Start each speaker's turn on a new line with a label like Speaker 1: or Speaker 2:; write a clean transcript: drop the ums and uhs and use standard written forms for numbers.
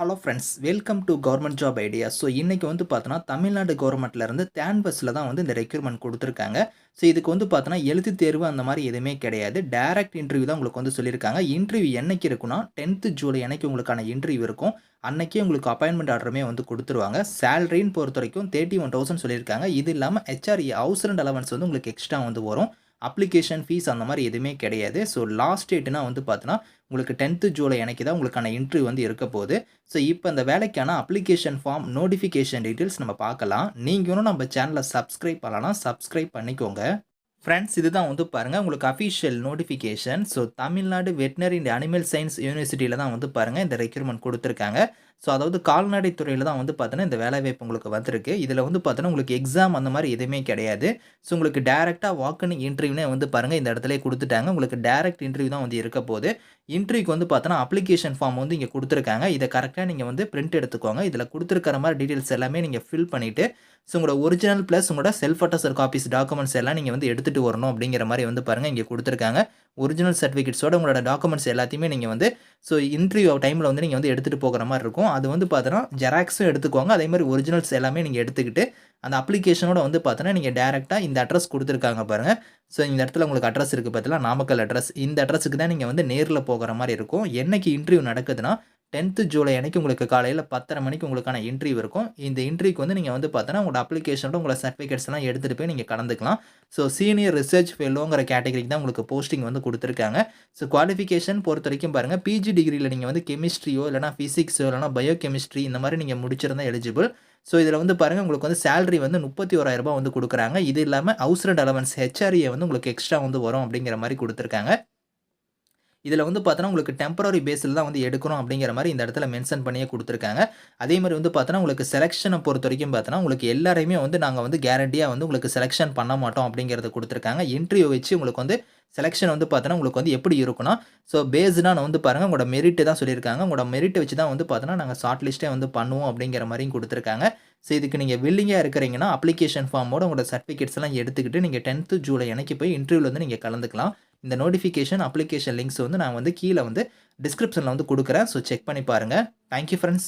Speaker 1: Hello friends, welcome to government job idea. So இன்னைக்கு வந்து பார்த்தோன்னா, தமிழ்நாடு கவர்மெண்ட்லேருந்து தேன்வஸில் தான் வந்து இந்த ரெக்ரூட்மெண்ட் குடுத்துருக்காங்க. ஸோ இதுக்கு வந்து பார்த்தோன்னா, எழுத்துத் தேர்வு அந்த மாரி எதுவுமே கிடையாது. டைரக்ட் இன்டர்வியூ தான் உங்களுக்கு வந்து சொல்லியிருக்காங்க. இன்டர்வியூ என்னைக்கு இருக்குன்னா, 10th ஜூலை அன்னைக்கு உங்களுக்கான இன்டர்வியூ இருக்கும். அன்னைக்கே உங்களுக்கு அப்பாயின்ட்மென்ட் ஆர்டருமே வந்து குடுத்துருவாங்க. சேலரின்னு பொறுத்தவரைக்கும் 31,000 சொல்லியிருக்காங்க. இது இல்லாம ஹெச்ஆர்ஏ ஹவுஸ் ரெண்ட் அலவன்ஸ் வந்து உங்களுக்கு எக்ஸ்ட்ரா வந்து வரும். அப்ளிகேஷன் ஃபீஸ் அந்த மாரி எதுவுமே கிடையாது. ஸோ லாஸ்ட் டேட்னா வந்து பார்த்தோன்னா, உங்களுக்கு 10th ஜூலை அன்னைக்கு தான் உங்களுக்கான இன்டர்வியூ வந்து இருக்க போது. ஸோ இப்போ இந்த வேலைக்கான அப்ளிகேஷன் ஃபார்ம், நோட்டிஃபிகேஷன் டீட்டெயில்ஸ் நம்ம பார்க்கலாம். நீங்க இன்னும் நம்ம சேனலை சப்ஸ்கிரைப் பண்ணலனா, சப்ஸ்கிரைப் பண்ணிக்கோங்க. ஃப்ரெண்ட்ஸ், இதுதான் வந்து பாருங்க உங்களுக்கு official notification. So Tamil Nadu veterinary and animal science யூனிவர்சிட்டியில தான் வந்து பாருங்க இந்த ரெக்ரூட்மெண்ட் குடுத்துருக்காங்க. ஸோ அதாவது கால்நடை துறையில தான் வந்து பார்த்தீங்கன்னா, இந்த வேலைவாய்ப்பு உங்களுக்கு வந்திருக்கு. இதில வந்து பார்த்தீங்கன்னா, உங்களுக்கு எக்ஸாம் அந்த மாரி எதுவுமே கிடையாது. ஸோ உங்களுக்கு டைரக்ட்டா வாக் இன் இன்டர்வியூனே வந்து பாருங்க இந்த இடத்திலேயே குடுத்துட்டாங்க. உங்களுக்கு டைரக்ட் இன்டர்வியூ தான் வந்து இருக்க போது. இன்டர்வியூக்கு வந்து பார்த்தோன்னா, அப்ளிகேஷன் ஃபார்ம் வந்து இங்க குடுத்துருக்காங்க. இத கரெக்ட்டா நீங்க வந்து பிரிண்ட் எடுத்துக்கோங்க. இதில குடுத்துருக்கிற மாரி டீட்டெயில்ஸ் எல்லாமே நீங்க ஃபில் பண்ணிட்டு, ஸோ உங்களோட ஒரிஜினல் பிளஸ் உங்களோட செல்ஃப் அட்டஸ்டட் காப்பீஸ் டாக்குமெண்ட்ஸ் எல்லாம் நீங்க வந்து எடுத்துட்டு வரணும் அப்படிங்கிற மாரி வந்து பாருங்க இங்க குடுத்துருக்காங்க. ஒரிஜினல் சர்டிஃபிகேட்ஸோட உங்களோட டாக்குமெண்ட்ஸ் எல்லாத்தையுமே நீங்க வந்து ஸோ இன்டர்வியூ டைம்ல வந்து நீங்க வந்து எடுத்துட்டு போகிற மாரி இருக்கும். அது வந்து பார்த்தோன்னா, ஜெராக்ஸும் எடுத்துக்கோங்க. அதே மாரி ஒரிஜினல்ஸ் எல்லாமே நீங்க எடுத்துக்கிட்டு, அந்த அப்ளிகேஷனோட வந்து பார்த்தோன்னா, நீங்க டைரக்ட்டா இந்த அட்ரஸ் குடுத்துருக்காங்க பாருங்க. ஸோ இந்த இடத்துல உங்களுக்கு அட்ரஸ் இருக்கு பார்த்தீங்களா, நாமக்கல் அட்ரஸ். இந்த அட்ரஸுக்கு தான் நீங்க வந்து நேர்ல போகிற மாரி இருக்கும். என்னைக்கு இன்டர்வியூ நடக்குதுன்னா, 10th ஜூலை அன்னைக்கு உங்களுக்கு காலையில 10:30 மணிக்கு உங்களுக்கான இன்டர்வியூ இருக்கும். இந்த இன்டர்வியூக்கு வந்து நீங்க வந்து பார்த்தோன்னா, உங்களோட அப்ளிகேஷனோட உங்களோட சர்டிஃபிகேட்ஸ்லாம் எடுத்துட்டு போய் நீங்க கலந்துக்கலாம். ஸோ சீனியர் ரிசர்ச் ஃபெல்லோங்கிற கேட்டகரிக்கு தான் உங்களுக்கு போஸ்டிங் வந்து குடுத்துருக்காங்க. ஸோ குவாலிஃபிகேஷன் பொறுத்தவரைக்கும் பாருங்க, பிஜி டிகிரில நீங்க வந்து கெமிஸ்ட்ரியோ, இல்லன்னா பிசிக்ஸோ, இல்லன்னா பயோ கெமிஸ்ட்ரி இந்த மாரி நீங்க முடிச்சிருந்தா எலிஜிபிள். ஸோ இதில வந்து பாருங்க, உங்களுக்கு வந்து சேலரி வந்து ரூ. 31,000 வந்து குடுக்குறாங்க. இது இல்லாம ஹவுஸ் ரெண்ட் அலவன்ஸ் ஹெச்ஆர்ஏ வந்து உங்களுக்கு எக்ஸ்ட்ரா வந்து வரும் அப்படிங்கிற மாரி குடுத்துருக்காங்க. இதில வந்து பார்த்தோன்னா, உங்களுக்கு டெம்பரரி பேஸ்ல தான் வந்து எடுக்கணும் அப்படிங்கிற மாரி இந்த இடத்துல மென்ஷன் பண்ணியே குடுத்துருக்காங்க. அதே மாரி வந்து பார்த்தோன்னா, உங்களுக்கு செலக்ஷன பொறுத்தவரைக்கும் பார்த்தோன்னா, உங்களுக்கு எல்லாரையுமே வந்து நாங்க வந்து கேரண்டியா வந்து உங்களுக்கு செலக்ஷன் பண்ண மாட்டோம் அப்படிங்கிறத குடுத்துருக்காங்க. இன்டர்வியூ வச்சு உங்களுக்கு வந்து செலக்ஷன் வந்து பார்த்தோன்னா, உங்களுக்கு வந்து எப்படி இருக்குன்னா, ஸோ பேஸ்டா வந்து பாருங்க உங்களோட மெரிட் தான் சொல்லியிருக்காங்க. உங்களோட மெரிட் வச்சு தான் வந்து பார்த்தோன்னா, நாங்க ஷார்ட் லிஸ்ட்டே வந்து பண்ணுவோம் அப்படிங்கிற மாரியும் குடுத்துருக்காங்க. ஸோ இதுக்கு நீங்க வில்லிங்கா இருக்கிறீங்கன்னா, அப்ளிகேஷன் ஃபார்மோட உங்களோட சர்டிஃபிகேட்ஸ்லாம் எடுத்துக்கிட்டு, நீங்க 10th ஜூலை அன்னைக்கு போய் இன்டர்வியூல வந்து நீங்க கலந்துக்கலாம். இந்த நோட்டிஃபிகேஷன், அப்ளிகேஷன் லிங்க்ஸ் வந்து நான் வந்து கீழ வந்து டிஸ்கிரிப்ஷன்ல வந்து குடுக்குறேன். ஸோ செக் பண்ணி பாருங்க. Thank you friends.